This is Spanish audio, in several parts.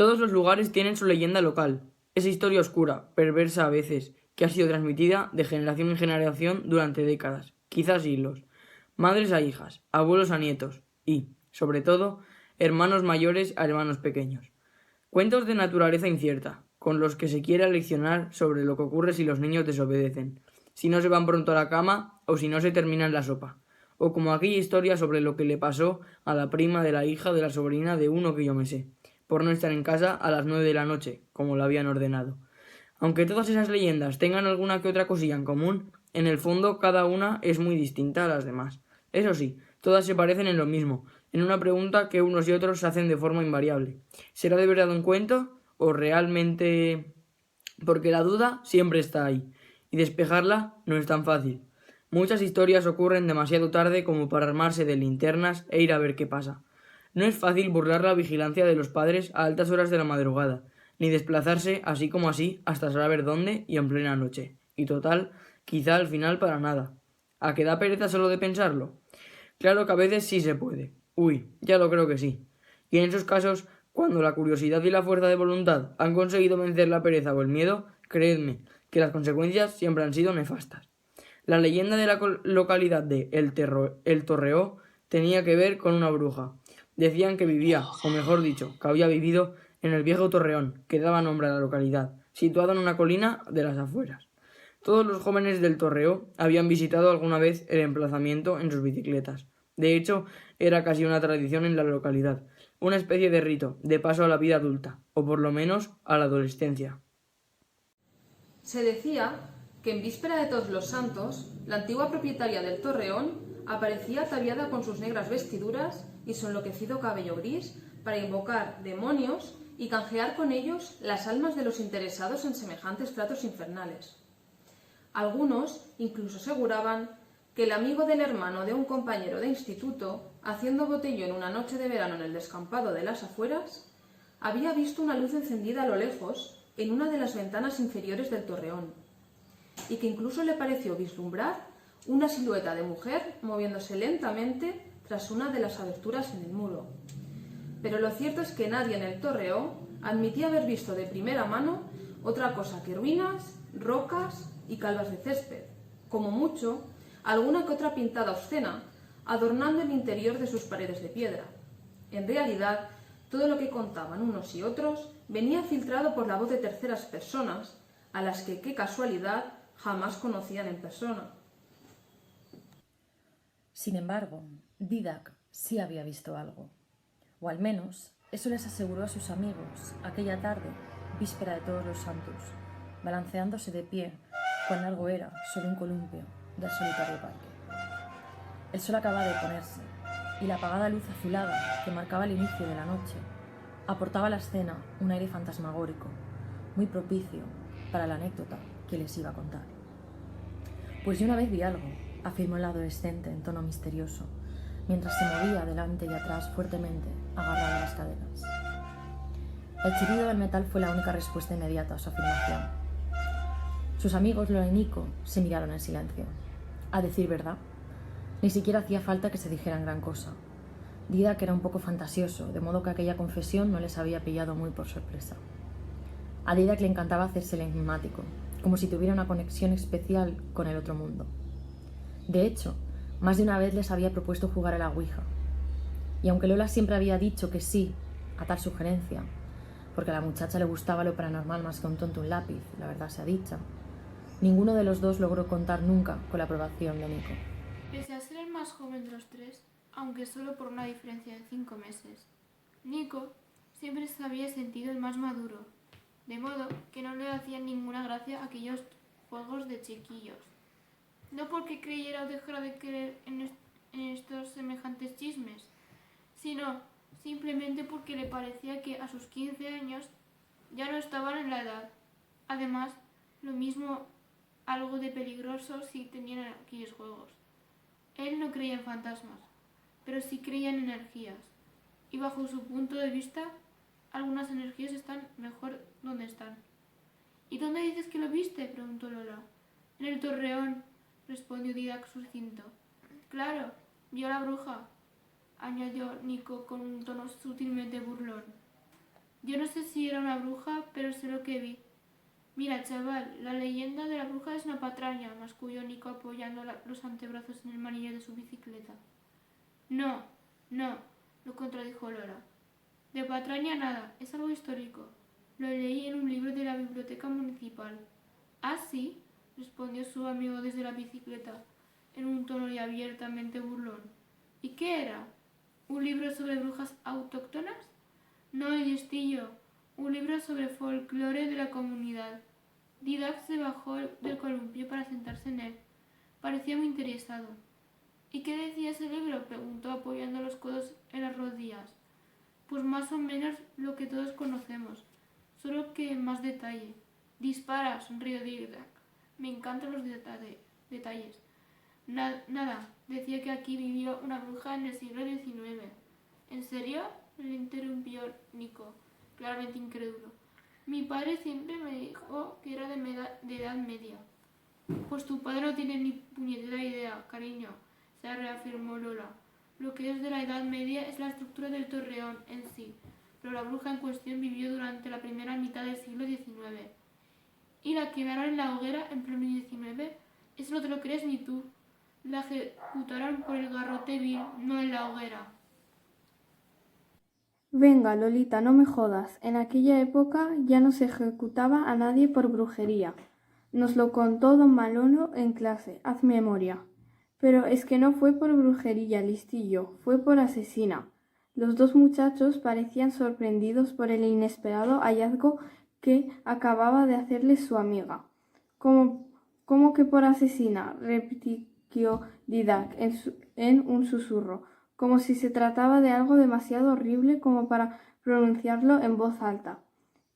Todos los lugares tienen su leyenda local, esa historia oscura, perversa a veces, que ha sido transmitida de generación en generación durante décadas, quizás siglos, madres a hijas, abuelos a nietos y, sobre todo, hermanos mayores a hermanos pequeños. Cuentos de naturaleza incierta, con los que se quiere leccionar sobre lo que ocurre si los niños desobedecen, si no se van pronto a la cama o si no se terminan la sopa, o como aquella historia sobre lo que le pasó a la prima de la hija de la sobrina de uno que yo me sé, por no estar en casa a las 9 de la noche, como lo habían ordenado. Aunque todas esas leyendas tengan alguna que otra cosilla en común, en el fondo cada una es muy distinta a las demás. Eso sí, todas se parecen en lo mismo, en una pregunta que unos y otros se hacen de forma invariable. ¿Será de verdad un cuento o realmente...? Porque la duda siempre está ahí, y despejarla no es tan fácil. Muchas historias ocurren demasiado tarde como para armarse de linternas e ir a ver qué pasa. No es fácil burlar la vigilancia de los padres a altas horas de la madrugada, ni desplazarse así como así hasta saber dónde y en plena noche. Y total, quizá al final para nada. ¿A qué da pereza solo de pensarlo? Claro que a veces sí se puede. Uy, ya lo creo que sí. Y en esos casos, cuando la curiosidad y la fuerza de voluntad han conseguido vencer la pereza o el miedo, creedme que las consecuencias siempre han sido nefastas. La leyenda de la localidad de El Torreó tenía que ver con una bruja. Decían que vivía, o mejor dicho, que había vivido en el viejo Torreón, que daba nombre a la localidad, situado en una colina de las afueras. Todos los jóvenes del Torreó habían visitado alguna vez el emplazamiento en sus bicicletas. De hecho, era casi una tradición en la localidad, una especie de rito, de paso a la vida adulta, o por lo menos a la adolescencia. Se decía que en víspera de Todos los Santos, la antigua propietaria del torreón aparecía ataviada con sus negras vestiduras y su enloquecido cabello gris para invocar demonios y canjear con ellos las almas de los interesados en semejantes tratos infernales. Algunos incluso aseguraban que el amigo del hermano de un compañero de instituto, haciendo botellón una noche de verano en el descampado de las afueras, había visto una luz encendida a lo lejos en una de las ventanas inferiores del torreón, y que incluso le pareció vislumbrar una silueta de mujer moviéndose lentamente tras una de las aberturas en el muro. Pero lo cierto es que nadie en el torreón admitía haber visto de primera mano otra cosa que ruinas, rocas y calvas de césped, como mucho, alguna que otra pintada obscena, adornando el interior de sus paredes de piedra. En realidad, todo lo que contaban unos y otros venía filtrado por la voz de terceras personas, a las que, qué casualidad, jamás conocían en persona. Sin embargo, Didac sí había visto algo, o al menos eso les aseguró a sus amigos aquella tarde, víspera de Todos los Santos, balanceándose de pie, cuán largo era solo un columpio del solitario parque. El sol acababa de ponerse, y la apagada luz azulada que marcaba el inicio de la noche aportaba a la escena un aire fantasmagórico, muy propicio para la anécdota que les iba a contar. Pues yo una vez vi algo, afirmó el adolescente en tono misterioso, mientras se movía adelante y atrás fuertemente, agarrado a las caderas. El chirrido del metal fue la única respuesta inmediata a su afirmación. Sus amigos Lola y Nico se miraron en silencio. A decir verdad, ni siquiera hacía falta que se dijeran gran cosa. Didac era un poco fantasioso, de modo que aquella confesión no les había pillado muy por sorpresa. A Didac le encantaba hacerse el enigmático, como si tuviera una conexión especial con el otro mundo. De hecho, más de una vez les había propuesto jugar a la Ouija. Y aunque Lola siempre había dicho que sí a tal sugerencia, porque a la muchacha le gustaba lo paranormal más que un tonto un lápiz, la verdad sea dicha, ninguno de los dos logró contar nunca con la aprobación de Nico. Pese a ser el más joven de los tres, aunque solo por una diferencia de 5 meses, Nico siempre se había sentido el más maduro, de modo que no le hacían ninguna gracia aquellos juegos de chiquillos. No porque creyera o dejara de creer en estos semejantes chismes, sino simplemente porque le parecía que a sus 15 años ya no estaban en la edad. Además, lo mismo algo de peligroso si tenían aquellos juegos. Él no creía en fantasmas, pero sí creía en energías, y bajo su punto de vista, algunas energías están mejor donde están. ¿Y dónde dices que lo viste?, preguntó Lola. En el torreón, respondió Didac sucinto. Claro, vio a la bruja, añadió Nico con un tono sutilmente burlón. Yo no sé si era una bruja, pero sé lo que vi. Mira, chaval, la leyenda de la bruja es una patraña, masculló Nico apoyando los antebrazos en el manillar de su bicicleta. No, no, lo contradijo Lola. De patraña nada, es algo histórico. Lo leí en un libro de la biblioteca municipal. ¿Ah, sí?, respondió su amigo desde la bicicleta, en un tono ya abiertamente burlón. ¿Y qué era? ¿Un libro sobre brujas autóctonas? No, listillo, un libro sobre folclore de la comunidad. Didac se bajó del columpio para sentarse en él. Parecía muy interesado. ¿Y qué decía ese libro?, preguntó apoyando los codos en las rodillas. Pues más o menos lo que todos conocemos, solo que en más detalle. Dispara, sonrió Didac. Me encantan los detalles. Nada, decía que aquí vivió una bruja en el siglo XIX. ¿En serio?, le interrumpió Nico, claramente incrédulo. Mi padre siempre me dijo que era de edad media. Pues tu padre no tiene ni puñetera idea, cariño, se reafirmó Lola. Lo que es de la Edad Media es la estructura del torreón en sí, pero la bruja en cuestión vivió durante la primera mitad del siglo XIX. Y la quemaron en la hoguera en pleno XIX. Eso no te lo crees ni tú. La ejecutaron por el garrote vil, no en la hoguera. Venga, Lolita, no me jodas. En aquella época ya no se ejecutaba a nadie por brujería. Nos lo contó don Malono en clase, haz memoria. Pero es que no fue por brujería, listillo, fue por asesina. Los dos muchachos parecían sorprendidos por el inesperado hallazgo que acababa de hacerles su amiga. ¿Cómo que por asesina?, repitió Didac en un susurro, como si se trataba de algo demasiado horrible como para pronunciarlo en voz alta.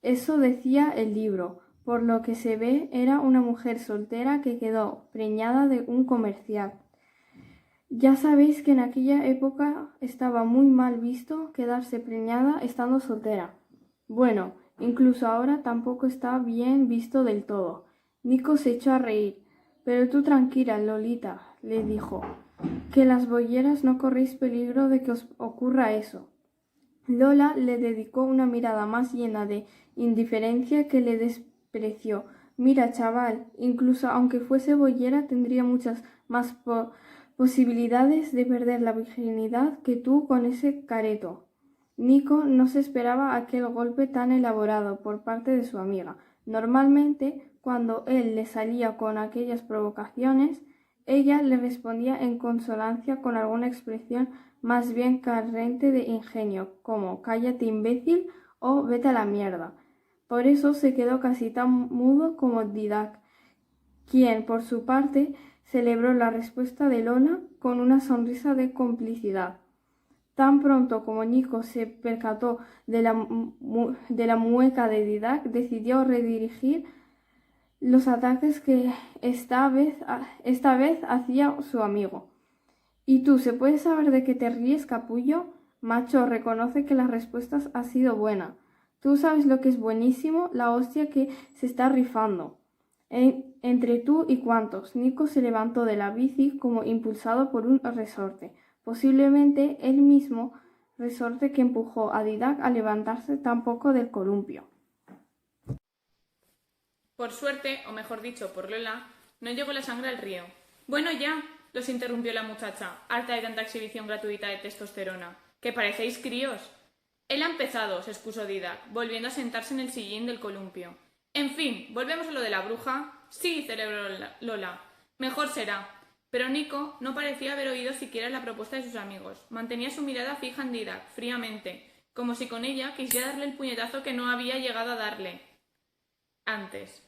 Eso decía el libro. Por lo que se ve, era una mujer soltera que quedó preñada de un comercial. Ya sabéis que en aquella época estaba muy mal visto quedarse preñada estando soltera. Bueno, incluso ahora tampoco está bien visto del todo. Nico se echó a reír. Pero tú tranquila, Lolita, le dijo, que las bolleras no corréis peligro de que os ocurra eso. Lola le dedicó una mirada más llena de indiferencia que le despreció. Mira, chaval, incluso aunque fuese boyera tendría muchas más posibilidades de perder la virginidad que tú con ese careto. Nico no se esperaba aquel golpe tan elaborado por parte de su amiga. Normalmente, cuando él le salía con aquellas provocaciones, ella le respondía en consonancia con alguna expresión más bien carente de ingenio, como cállate imbécil o vete a la mierda. Por eso se quedó casi tan mudo como Didac, quien, por su parte, celebró la respuesta de Lola con una sonrisa de complicidad. Tan pronto como Nico se percató de la mueca de Didac, decidió redirigir los ataques que esta vez hacía su amigo. ¿Y tú, se puede saber de qué te ríes, capullo? Macho, reconoce que la respuesta ha sido buena. Tú sabes lo que es buenísimo, la hostia que se está rifando. Entre tú y cuantos. Nico se levantó de la bici como impulsado por un resorte, posiblemente el mismo resorte que empujó a Didac a levantarse tan poco del columpio. Por suerte, o mejor dicho, por Lola, no llegó la sangre al río. Bueno, ya, los interrumpió la muchacha, harta de tanta exhibición gratuita de testosterona. ¿Que parecéis críos? Él ha empezado, se excusó Didac, volviendo a sentarse en el sillín del columpio. En fin, ¿volvemos a lo de la bruja? Sí, celebró Lola. Mejor será. Pero Nico no parecía haber oído siquiera la propuesta de sus amigos. Mantenía su mirada fija en Didac, fríamente, como si con ella quisiera darle el puñetazo que no había llegado a darle antes.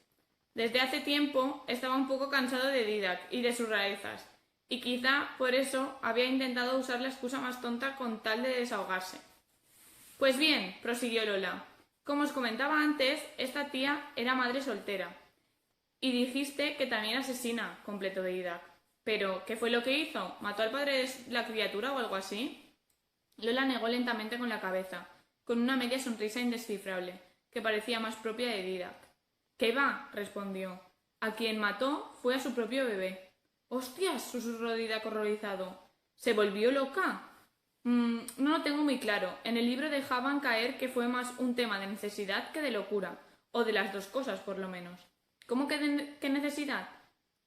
Desde hace tiempo estaba un poco cansado de Didac y de sus rarezas, y quizá por eso había intentado usar la excusa más tonta con tal de desahogarse. Pues bien, prosiguió Lola, como os comentaba antes, esta tía era madre soltera. Y dijiste que también asesina, completó Didac. Pero, ¿qué fue lo que hizo? ¿Mató al padre de la criatura o algo así? Lola negó lentamente con la cabeza, con una media sonrisa indescifrable, que parecía más propia de Didac. —¿Qué va? —respondió. A quien mató fue a su propio bebé. —¡Hostias! —susurró Didac horrorizado. ¿Se volvió loca? No lo tengo muy claro. En el libro dejaban caer que fue más un tema de necesidad que de locura, o de las dos cosas por lo menos. ¿Cómo que necesidad?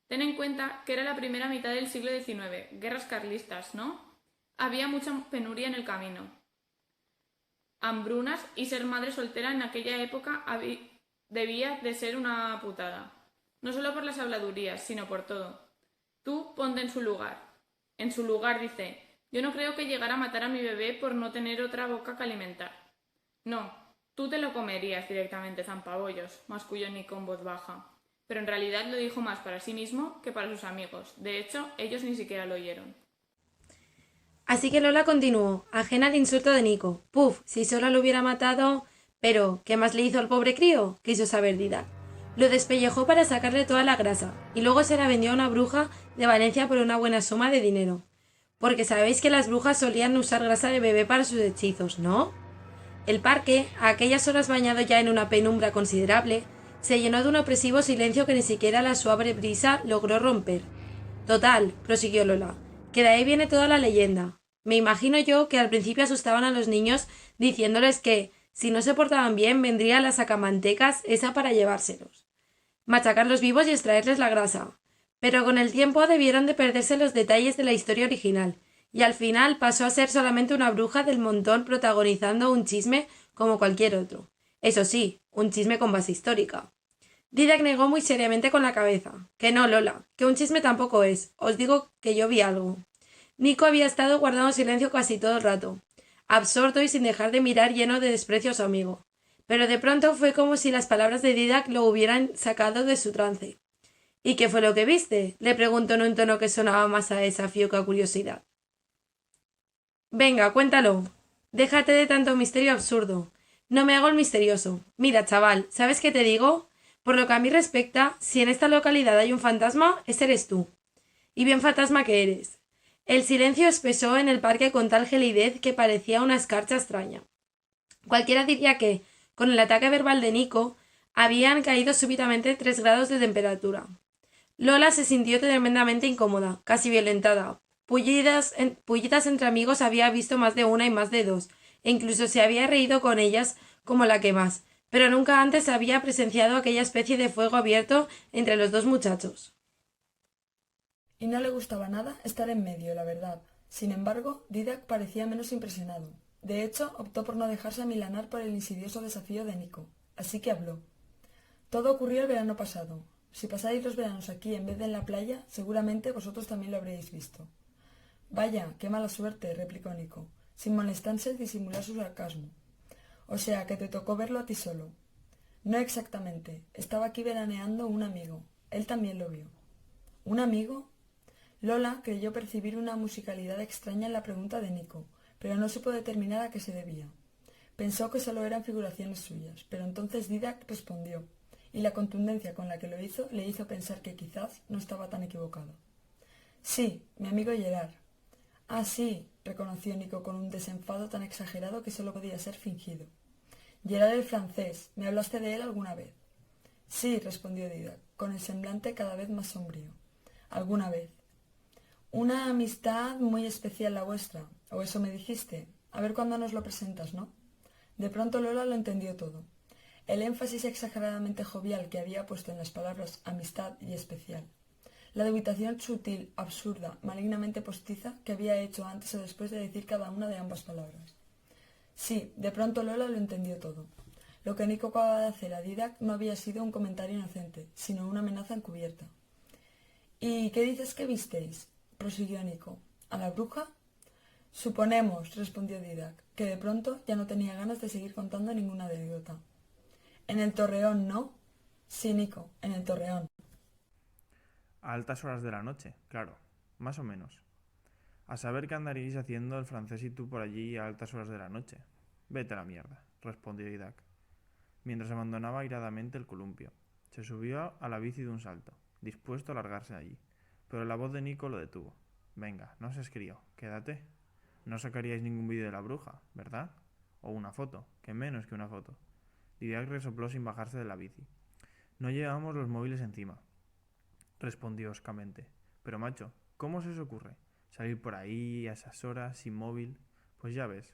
Ten en cuenta que era la primera mitad del siglo XIX, guerras carlistas, ¿no? Había mucha penuria en el camino, hambrunas, y ser madre soltera en aquella época debía de ser una putada. No solo por las habladurías, sino por todo. Tú ponte en su lugar. En su lugar, dice, yo no creo que llegara a matar a mi bebé por no tener otra boca que alimentar. No, tú te lo comerías directamente, zampabollos, masculló Nico en voz baja. Pero en realidad lo dijo más para sí mismo que para sus amigos. De hecho, ellos ni siquiera lo oyeron. Así que Lola continuó, ajena al insulto de Nico. Puf, si solo lo hubiera matado... Pero, ¿qué más le hizo al pobre crío? Quiso saber Didac. Lo despellejó para sacarle toda la grasa, y luego se la vendió a una bruja de Valencia por una buena suma de dinero. Porque sabéis que las brujas solían usar grasa de bebé para sus hechizos, ¿no? El parque, a aquellas horas bañado ya en una penumbra considerable, se llenó de un opresivo silencio que ni siquiera la suave brisa logró romper. Total, prosiguió Lola, que de ahí viene toda la leyenda. Me imagino yo que al principio asustaban a los niños diciéndoles que, si no se portaban bien, vendría la sacamantecas esa para llevárselos, machacarlos vivos y extraerles la grasa. Pero con el tiempo debieron de perderse los detalles de la historia original, y al final pasó a ser solamente una bruja del montón protagonizando un chisme como cualquier otro. Eso sí, un chisme con base histórica. Didac negó muy seriamente con la cabeza. Que no, Lola, que un chisme tampoco es. Os digo que yo vi algo. Nico había estado guardando silencio casi todo el rato, absorto y sin dejar de mirar lleno de desprecio a su amigo. Pero de pronto fue como si las palabras de Didac lo hubieran sacado de su trance. ¿Y qué fue lo que viste? Le preguntó en un tono que sonaba más a desafío que a curiosidad. Venga, cuéntalo. Déjate de tanto misterio absurdo. No me hago el misterioso. Mira, chaval, ¿sabes qué te digo? Por lo que a mí respecta, si en esta localidad hay un fantasma, ese eres tú. Y bien fantasma que eres. El silencio espesó en el parque con tal gelidez que parecía una escarcha extraña. Cualquiera diría que, con el ataque verbal de Nico, habían caído súbitamente 3 grados de temperatura. Lola se sintió tremendamente incómoda, casi violentada. Pullidas entre amigos había visto más de una y más de dos, e incluso se había reído con ellas como la que más, pero nunca antes había presenciado aquella especie de fuego abierto entre los dos muchachos. Y no le gustaba nada estar en medio, la verdad. Sin embargo, Didac parecía menos impresionado. De hecho, optó por no dejarse amilanar por el insidioso desafío de Nico. Así que habló. Todo ocurrió el verano pasado. Si pasáis los veranos aquí en vez de en la playa, seguramente vosotros también lo habréis visto. Vaya, qué mala suerte, replicó Nico, sin molestarse en disimular su sarcasmo. O sea, que te tocó verlo a ti solo. No exactamente. Estaba aquí veraneando un amigo. Él también lo vio. ¿Un amigo? Lola creyó percibir una musicalidad extraña en la pregunta de Nico, pero no supo determinar a qué se debía. Pensó que solo eran figuraciones suyas, pero entonces Didac respondió, y la contundencia con la que lo hizo le hizo pensar que quizás no estaba tan equivocado. Sí, mi amigo Gerard. Ah, sí, reconoció Nico con un desenfado tan exagerado que solo podía ser fingido. Gerard el francés, ¿me hablaste de él alguna vez? Sí, respondió Didac, con el semblante cada vez más sombrío. Alguna vez. Una amistad muy especial la vuestra, o eso me dijiste. A ver cuándo nos lo presentas, ¿no? De pronto Lola lo entendió todo. El énfasis exageradamente jovial que había puesto en las palabras amistad y especial. La dubitación sutil, absurda, malignamente postiza que había hecho antes o después de decir cada una de ambas palabras. Sí, de pronto Lola lo entendió todo. Lo que Nico acababa de hacer a Didac no había sido un comentario inocente, sino una amenaza encubierta. ¿Y qué dices que visteis? Prosiguió Nico. ¿A la bruja? Suponemos, respondió Didac, que de pronto ya no tenía ganas de seguir contando ninguna anécdota. En el Torreón, ¿no? Sí, Nico, en el Torreón. A altas horas de la noche, claro, más o menos. A saber qué andaréis haciendo el francés y tú por allí a altas horas de la noche. Vete a la mierda, respondió Didac, mientras abandonaba airadamente el columpio. Se subió a la bici de un salto, dispuesto a largarse de allí, pero la voz de Nico lo detuvo. Venga, no seas crío, quédate. No sacaríais ningún vídeo de la bruja, ¿verdad? O una foto, que menos que una foto. Didac resopló sin bajarse de la bici. No llevábamos los móviles encima, respondió hoscamente. Pero macho, ¿cómo se os ocurre? Salir por ahí a esas horas sin móvil. Pues ya ves.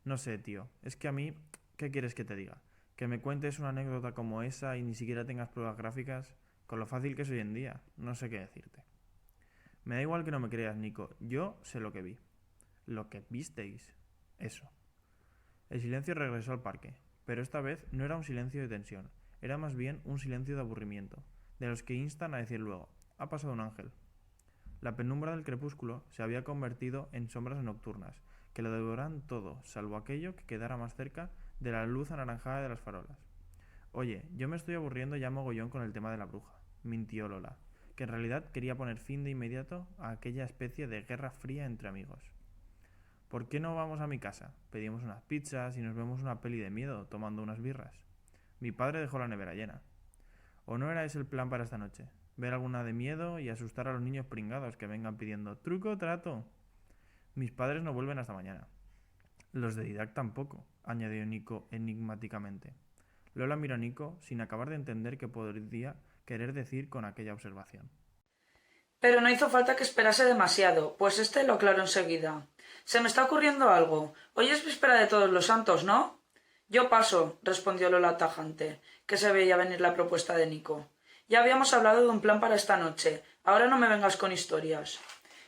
No sé, tío. Es que a mí, ¿qué quieres que te diga? Que me cuentes una anécdota como esa y ni siquiera tengas pruebas gráficas, con lo fácil que es hoy en día. No sé qué decirte. Me da igual que no me creas, Nico. Yo sé lo que vi. Lo que visteis. Eso. El silencio regresó al parque, pero esta vez no era un silencio de tensión, era más bien un silencio de aburrimiento, de los que instan a decir luego, ha pasado un ángel. La penumbra del crepúsculo se había convertido en sombras nocturnas, que lo devoraban todo, salvo aquello que quedara más cerca de la luz anaranjada de las farolas. Oye, yo me estoy aburriendo ya mogollón con el tema de la bruja, mintió Lola, que en realidad quería poner fin de inmediato a aquella especie de guerra fría entre amigos. ¿Por qué no vamos a mi casa? Pedimos unas pizzas y nos vemos una peli de miedo tomando unas birras. Mi padre dejó la nevera llena. ¿O no era ese el plan para esta noche? Ver alguna de miedo y asustar a los niños pringados que vengan pidiendo truco o trato. Mis padres no vuelven hasta mañana. Los de Didac tampoco, añadió Nico enigmáticamente. Lola miró a Nico sin acabar de entender qué podría querer decir con aquella observación. Pero no hizo falta que esperase demasiado, pues lo aclaró enseguida. Se me está ocurriendo algo. Hoy es víspera de Todos los Santos, ¿no? Yo paso, respondió Lola tajante, que se veía venir la propuesta de Nico. Ya habíamos hablado de un plan para esta noche. Ahora no me vengas con historias.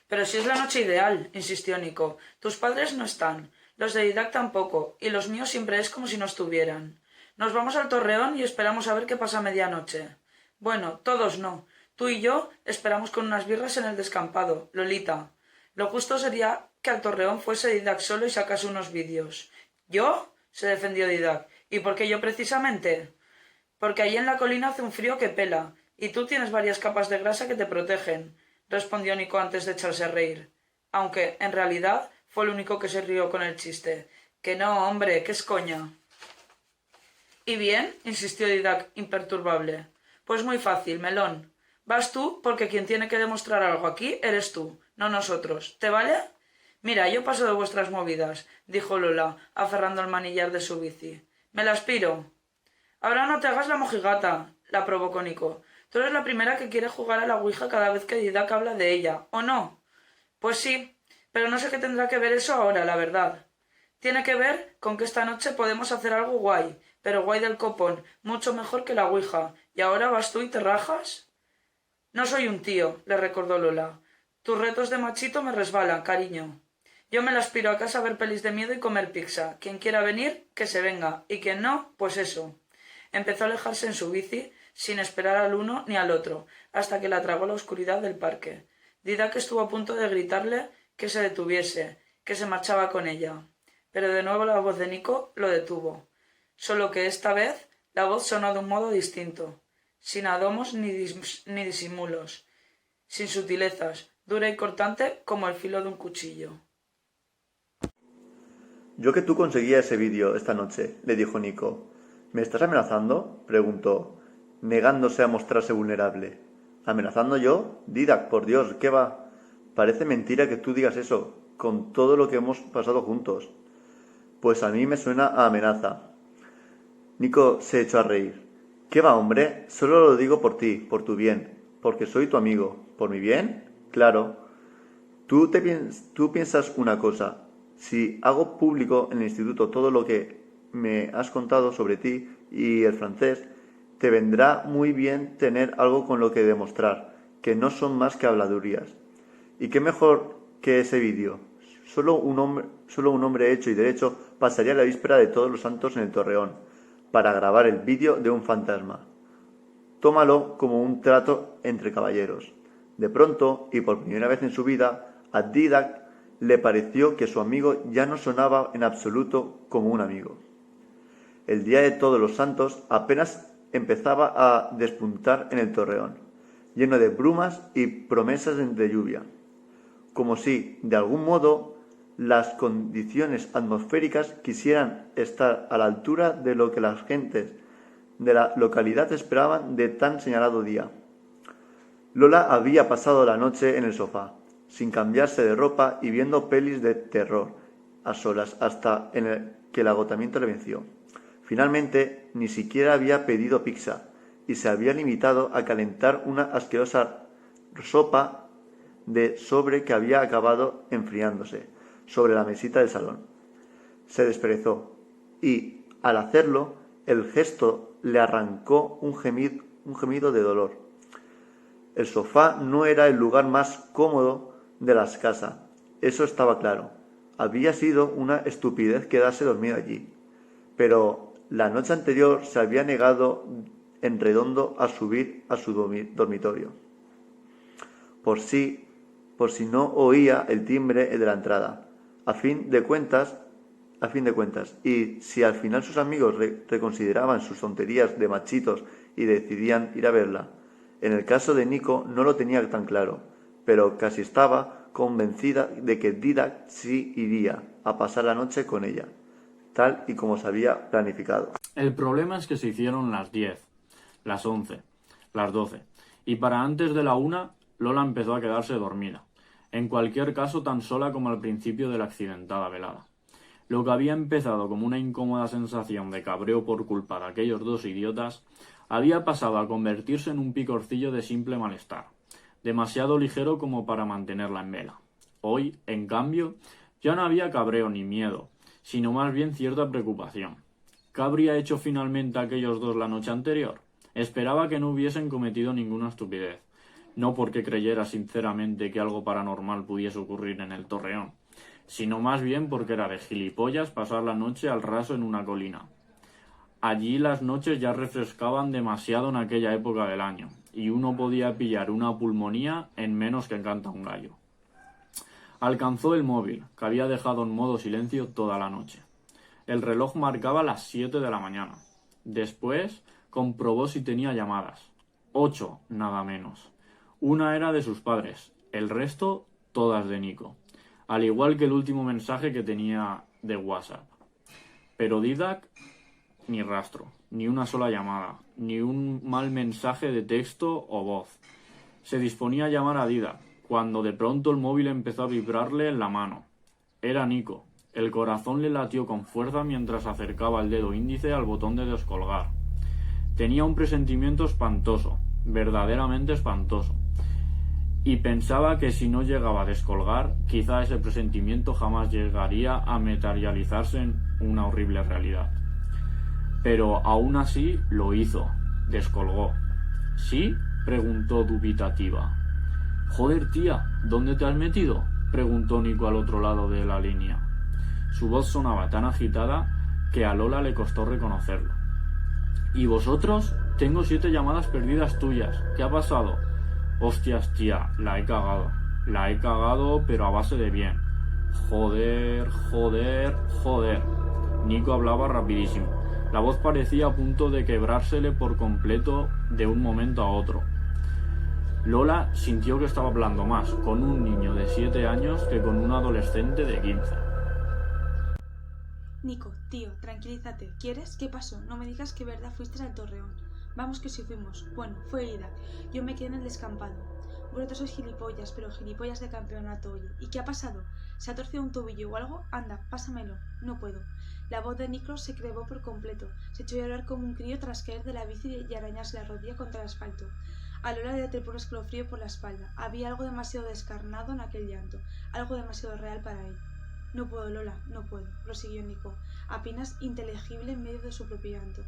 Pero si es la noche ideal, insistió Nico. Tus padres no están, los de Didac tampoco, y los míos siempre es como si no estuvieran. Nos vamos al Torreón y esperamos a ver qué pasa a medianoche. Bueno, todos no. Tú y yo esperamos con unas birras en el descampado, Lolita. Lo justo sería que al Torreón fuese Didac solo y sacase unos vídeos. ¿Yo? Se defendió Didac. ¿Y por qué yo precisamente? Porque allí en la colina hace un frío que pela, y tú tienes varias capas de grasa que te protegen, respondió Nico antes de echarse a reír. Aunque, en realidad, fue el único que se rió con el chiste. Que no, hombre, que es coña. ¿Y bien? Insistió Didac, imperturbable. Pues muy fácil, melón. Vas tú, porque quien tiene que demostrar algo aquí eres tú, no nosotros. ¿Te vale? Mira, yo paso de vuestras movidas, dijo Lola, aferrando el manillar de su bici. Me la aspiro. Ahora no te hagas la mojigata, la provocó Nico. Tú eres la primera que quiere jugar a la ouija cada vez que Didac habla de ella, ¿o no? Pues sí, pero no sé qué tendrá que ver eso ahora, la verdad. Tiene que ver con que esta noche podemos hacer algo guay, pero guay del copón, mucho mejor que la ouija. ¿Y ahora vas tú y te rajas? No soy un tío, le recordó Lola. Tus retos de machito me resbalan, cariño. Yo me la aspiro a casa a ver pelis de miedo y comer pizza. Quien quiera venir, que se venga, y quien no, pues eso. Empezó a alejarse en su bici, sin esperar al uno ni al otro, hasta que la tragó la oscuridad del parque. Didac estuvo a punto de gritarle que se detuviese, que se marchaba con ella. Pero de nuevo la voz de Nico lo detuvo. Solo que esta vez la voz sonó de un modo distinto, sin adomos ni disimulos, sin sutilezas, dura y cortante como el filo de un cuchillo. Yo que tú conseguía ese vídeo esta noche, le dijo Nico. ¿Me estás amenazando? Preguntó, negándose a mostrarse vulnerable. ¿Amenazando yo? Didac, por Dios, ¿qué va? Parece mentira que tú digas eso, con todo lo que hemos pasado juntos. Pues a mí me suena a amenaza. Nico se echó a reír. ¿Qué va, hombre? Solo lo digo por ti, por tu bien, porque soy tu amigo. ¿Por mi bien? Claro. Tú piensas una cosa. Si hago público en el instituto todo lo que me has contado sobre ti y el francés, te vendrá muy bien tener algo con lo que demostrar, que no son más que habladurías. ¿Y qué mejor que ese vídeo? Solo un hombre hecho y derecho pasaría la víspera de Todos los Santos en el Torreón, para grabar el vídeo de un fantasma. Tómalo como un trato entre caballeros. De pronto, y por primera vez en su vida, a Didac le pareció que su amigo ya no sonaba en absoluto como un amigo. El día de Todos los Santos apenas empezaba a despuntar en el Torreón, lleno de brumas y promesas de lluvia, como si, de algún modo, las condiciones atmosféricas quisieran estar a la altura de lo que las gentes de la localidad esperaban de tan señalado día. Lola había pasado la noche en el sofá, sin cambiarse de ropa y viendo pelis de terror, a solas, hasta que el agotamiento le venció. Finalmente, ni siquiera había pedido pizza, y se había limitado a calentar una asquerosa sopa de sobre que había acabado enfriándose. sobre la mesita del salón. Se desperezó y, al hacerlo, el gesto le arrancó un gemido de dolor. El sofá no era el lugar más cómodo de las casas, eso estaba claro. Había sido una estupidez quedarse dormido allí, pero la noche anterior se había negado en redondo a subir a su dormitorio. Por si no oía el timbre de la entrada. A fin de cuentas, y si al final sus amigos reconsideraban sus tonterías de machitos y decidían ir a verla, en el caso de Nico no lo tenía tan claro, pero casi estaba convencida de que Didac sí iría a pasar la noche con ella, tal y como se había planificado. El problema es que se hicieron las 10, las 11, las 12, y para antes de la 1, Lola empezó a quedarse dormida, en cualquier caso tan sola como al principio de la accidentada velada. Lo que había empezado como una incómoda sensación de cabreo por culpa de aquellos dos idiotas, había pasado a convertirse en un picorcillo de simple malestar, demasiado ligero como para mantenerla en vela. Hoy, en cambio, ya no había cabreo ni miedo, sino más bien cierta preocupación. ¿Qué habría hecho finalmente aquellos dos la noche anterior? Esperaba que no hubiesen cometido ninguna estupidez, no porque creyera sinceramente que algo paranormal pudiese ocurrir en el Torreón, sino más bien porque era de gilipollas pasar la noche al raso en una colina. Allí las noches ya refrescaban demasiado en aquella época del año, y uno podía pillar una pulmonía en menos que canta un gallo. Alcanzó el móvil, que había dejado en modo silencio toda la noche. El reloj marcaba las 7 de la mañana. Después comprobó si tenía llamadas. 8, nada menos. Una era de sus padres, el resto todas de Nico, al igual que el último mensaje que tenía de WhatsApp. Pero Didac, ni rastro, ni una sola llamada, ni un mal mensaje de texto o voz. Se disponía a llamar a Didac, cuando de pronto el móvil empezó a vibrarle en la mano. Era Nico. El corazón le latió con fuerza mientras acercaba el dedo índice al botón de descolgar. Tenía un presentimiento espantoso, verdaderamente espantoso, y pensaba que si no llegaba a descolgar, quizá ese presentimiento jamás llegaría a materializarse en una horrible realidad. Pero aún así lo hizo, descolgó. ¿Sí?, preguntó dubitativa. «Joder, tía, ¿dónde te has metido?», preguntó Nico al otro lado de la línea. Su voz sonaba tan agitada que a Lola le costó reconocerlo. «¿Y vosotros? Tengo 7 llamadas perdidas tuyas. ¿Qué ha pasado?». «Hostias, tía, la he cagado. La he cagado, pero a base de bien. Joder, joder, joder». Nico hablaba rapidísimo. La voz parecía a punto de quebrársele por completo de un momento a otro. Lola sintió que estaba hablando más con un niño de 7 años que con un adolescente de 15. Nico, tío, tranquilízate. ¿Quieres? ¿Qué pasó? No me digas que verdad fuiste al Torreón. Vamos que sí fuimos. Bueno, fue ida. Yo me quedé en el descampado. Vosotros sois gilipollas, pero gilipollas de campeonato, oye. ¿Y qué ha pasado? ¿Se ha torcido un tobillo o algo? Anda, pásamelo. No puedo. La voz de Nico se crebó por completo. Se echó a llorar como un crío tras caer de la bici y arañarse la rodilla contra el asfalto. A Lola le trepó un escalofrío por la espalda. Había algo demasiado descarnado en aquel llanto, algo demasiado real para él. No puedo, Lola, no puedo, prosiguió Nico, apenas inteligible en medio de su propio llanto.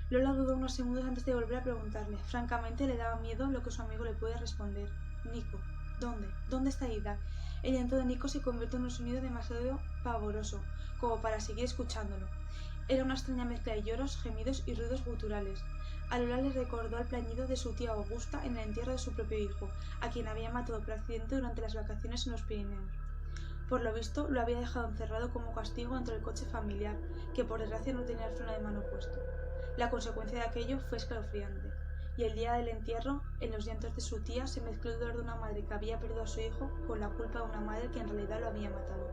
Lola dudó unos segundos antes de volver a preguntarle. Francamente le daba miedo lo que su amigo le puede responder. Nico, ¿dónde? ¿Dónde está Ida? El llanto de Nico se convirtió en un sonido demasiado pavoroso, como para seguir escuchándolo. Era una extraña mezcla de lloros, gemidos y ruidos guturales. A Lola le recordó el plañido de su tía Augusta en el entierro de su propio hijo, a quien había matado por accidente durante las vacaciones en los Pirineos. Por lo visto, lo había dejado encerrado como castigo dentro del coche familiar, que por desgracia no tenía el freno de mano puesto. La consecuencia de aquello fue escalofriante, y el día del entierro, en los llantos de su tía, se mezcló el dolor de una madre que había perdido a su hijo con la culpa de una madre que en realidad lo había matado.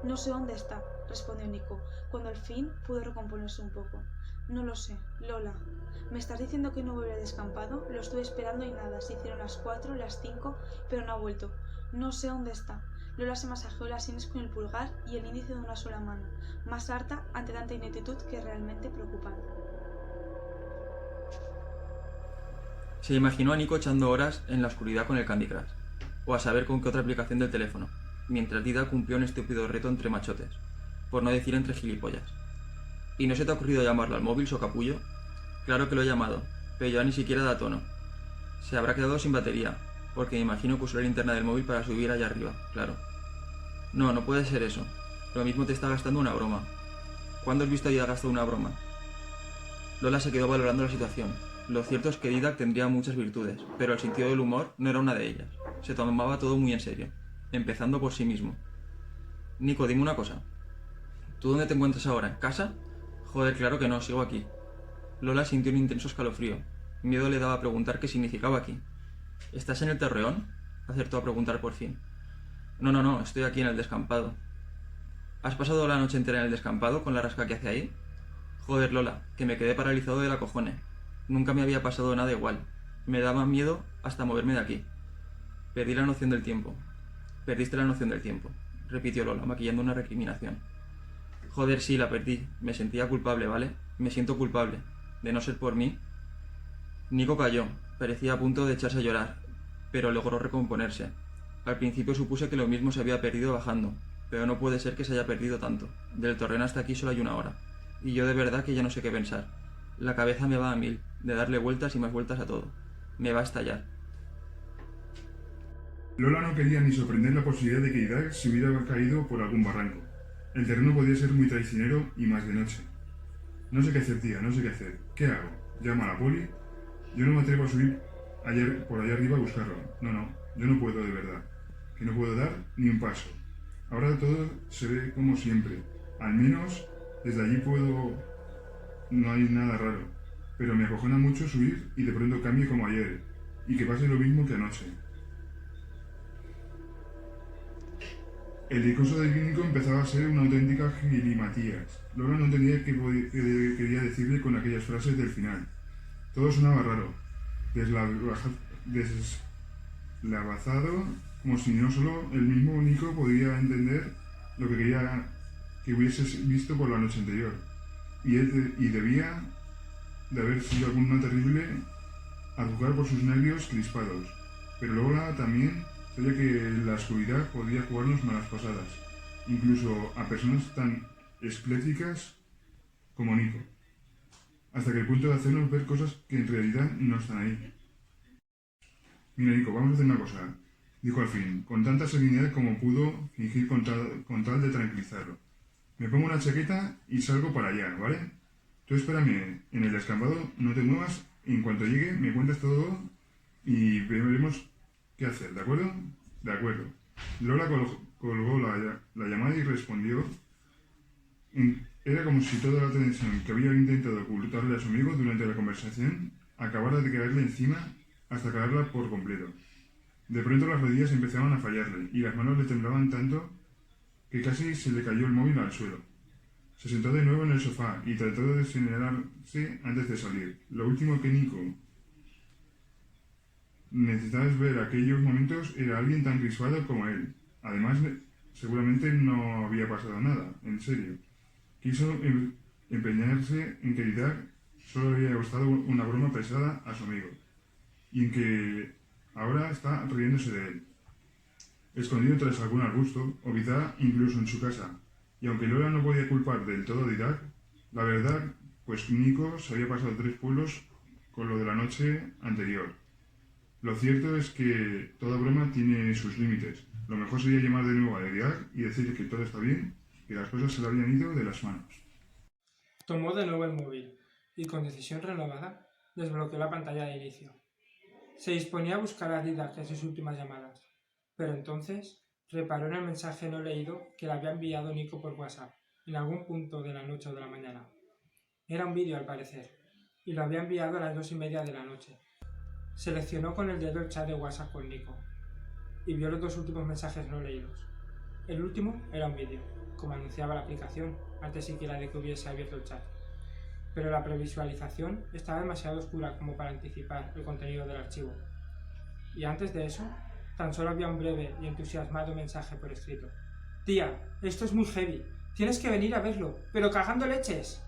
«No sé dónde está», respondió Nico, cuando al fin pudo recomponerse un poco. «No lo sé, Lola. ¿Me estás diciendo que no vuelve al descampado? Lo estuve esperando y nada. Se hicieron las 4, las 5, pero no ha vuelto. No sé dónde está». Lola se masajeó las sienes con el pulgar y el índice de una sola mano, más harta ante tanta ineptitud que realmente preocupante. Se imaginó a Nico echando horas en la oscuridad con el Candy Crush, o a saber con qué otra aplicación del teléfono, mientras Didac cumplió un estúpido reto entre machotes, por no decir entre gilipollas. ¿Y no se te ha ocurrido llamarlo al móvil, socapullo? Claro que lo he llamado, pero ya ni siquiera da tono. Se habrá quedado sin batería, porque me imagino que usó la linterna del móvil para subir allá arriba, claro. No, no puede ser eso. Lo mismo te está gastando una broma. ¿Cuándo has visto a Didac gastar una broma? Lola se quedó valorando la situación. Lo cierto es que Didac tendría muchas virtudes, pero el sentido del humor no era una de ellas. Se tomaba todo muy en serio, empezando por sí mismo. Nico, dime una cosa. ¿Tú dónde te encuentras ahora? ¿En casa? Joder, claro que no, sigo aquí. Lola sintió un intenso escalofrío. Miedo le daba a preguntar qué significaba aquí. ¿Estás en el Torreón? Acertó a preguntar por fin. No, estoy aquí en el descampado. ¿Has pasado la noche entera en el descampado con la rasca que hace ahí? Joder, Lola, que me quedé paralizado de la cojones. Nunca me había pasado nada igual. Me daba miedo hasta moverme de aquí. Perdí la noción del tiempo. Perdiste la noción del tiempo, repitió Lola, maquillando una recriminación. Joder, sí, la perdí. Me sentía culpable, ¿vale? Me siento culpable. De no ser por mí. Nico cayó. Parecía a punto de echarse a llorar, pero logró recomponerse. Al principio supuse que lo mismo se había perdido bajando, pero no puede ser que se haya perdido tanto. Del Torreón hasta aquí solo hay 1 hora. Y yo de verdad que ya no sé qué pensar. La cabeza me va a 1000, de darle vueltas y más vueltas a todo. Me va a estallar. Lola no quería ni sorprender la posibilidad de que Didac se hubiera caído por algún barranco. El terreno podía ser muy traicionero y más de noche. No sé qué hacer, tía, no sé qué hacer. ¿Qué hago? ¿Llamo a la poli? Yo no me atrevo a subir por allá arriba a buscarlo. No, yo no puedo de verdad. Que no puedo dar ni un paso. Ahora todo se ve como siempre. Al menos desde allí no hay nada raro. Pero me acojona mucho subir y de pronto cambie como ayer. Y que pase lo mismo que anoche. El discurso de Nico empezaba a ser una auténtica gilimatías. Lola no entendía qué quería decirle con aquellas frases del final. Todo sonaba raro, deslavazado, como si no solo el mismo Nico podía entender lo que quería que hubiese visto por la noche anterior. Y debía de haber sido alguna terrible a juzgar por sus nervios crispados. Pero Lola también sabía que la oscuridad podía jugarnos malas pasadas, incluso a personas tan escépticas como Nico, hasta que el punto de hacernos ver cosas que en realidad no están ahí. Mira, Nico, vamos a hacer una cosa, dijo al fin, con tanta serenidad como pudo fingir con tal de tranquilizarlo. Me pongo una chaqueta y salgo para allá, ¿vale? Tú espérame en el descampado, no te muevas, y en cuanto llegue me cuentas todo y veremos qué hacer, ¿de acuerdo? De acuerdo. Lola colgó la llamada y respondió. Era como si toda la tensión que había intentado ocultarle a su amigo durante la conversación acabara de caerle encima hasta acabarla por completo. De pronto las rodillas empezaban a fallarle y las manos le temblaban tanto que casi se le cayó el móvil al suelo. Se sentó de nuevo en el sofá y trató de desenerarse antes de salir. Lo último que Nico necesitaba ver aquellos momentos era alguien tan crispado como él. Además, seguramente no había pasado nada, en serio. Quiso empeñarse en que Didac solo había gustado una broma pesada a su amigo, y en que ahora está riéndose de él, escondido tras algún arbusto, o quizá incluso en su casa. Y aunque Lola no podía culpar del todo a Didac, la verdad, pues Nico se había pasado 3 pueblos con lo de la noche anterior. Lo cierto es que toda broma tiene sus límites. Lo mejor sería llamar de nuevo a Didac y decir que todo está bien, que las cosas se le habían ido de las manos. Tomó de nuevo el móvil y con decisión renovada desbloqueó la pantalla de inicio. Se disponía a buscar a Didac en sus últimas llamadas, pero entonces reparó en el mensaje no leído que le había enviado Nico por WhatsApp en algún punto de la noche o de la mañana. Era un vídeo al parecer, y lo había enviado a las 2:30 de la noche. Seleccionó con el dedo el chat de WhatsApp con Nico y vio los 2 últimos mensajes no leídos. El último era un vídeo, como anunciaba la aplicación, antes siquiera de que hubiese abierto el chat. Pero la previsualización estaba demasiado oscura como para anticipar el contenido del archivo. Y antes de eso, tan solo había un breve y entusiasmado mensaje por escrito. «Tía, esto es muy heavy. Tienes que venir a verlo, pero cagando leches».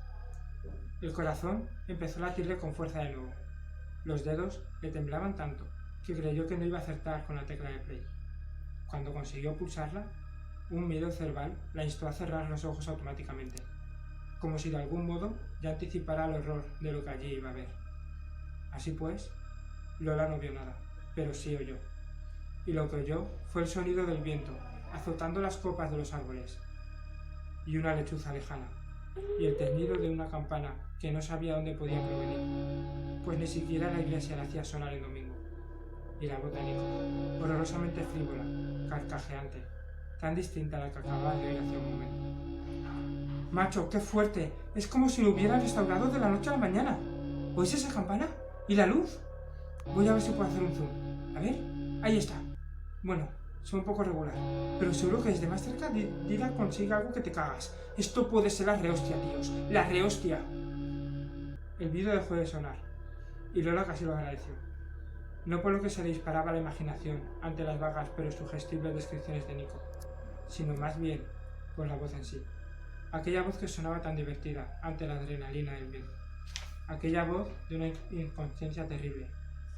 El corazón empezó a latirle con fuerza de nuevo. Los dedos le temblaban tanto que creyó que no iba a acertar con la tecla de play. Cuando consiguió pulsarla, Un miedo cerval la instó a cerrar los ojos automáticamente, como si de algún modo ya anticipara el horror de lo que allí iba a ver. Así pues, Lola no vio nada, pero sí oyó. Y lo que oyó fue el sonido del viento azotando las copas de los árboles, y una lechuza lejana, y el tañido de una campana que no sabía dónde podía provenir, pues ni siquiera la iglesia la hacía sonar en domingo. Y la voz de Nico, horrorosamente frívola, carcajeante, tan distinta a la que acababa de oír hace un momento. «Macho, qué fuerte! Es como si lo hubieran restaurado de la noche a la mañana. ¿Oís esa campana? ¿Y la luz? Voy a ver si puedo hacer un zoom. A ver, ahí está. Bueno, es un poco regular, pero seguro que desde más cerca Didac consigue algo que te cagas. Esto puede ser la rehostia, tíos. ¡La rehostia!». El vídeo dejó de sonar, y Lola casi lo agradeció. No por lo que se le disparaba la imaginación ante las vagas pero sugestibles descripciones de Nico, sino más bien por la voz en sí. Aquella voz que sonaba tan divertida ante la adrenalina del miedo. Aquella voz de una inconsciencia terrible,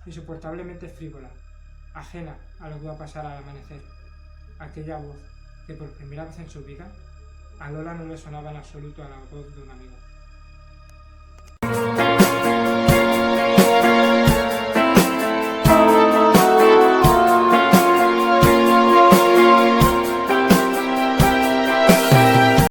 insoportablemente frívola, ajena a lo que iba a pasar al amanecer. Aquella voz que por primera vez en su vida a Lola no le sonaba en absoluto a la voz de un amigo.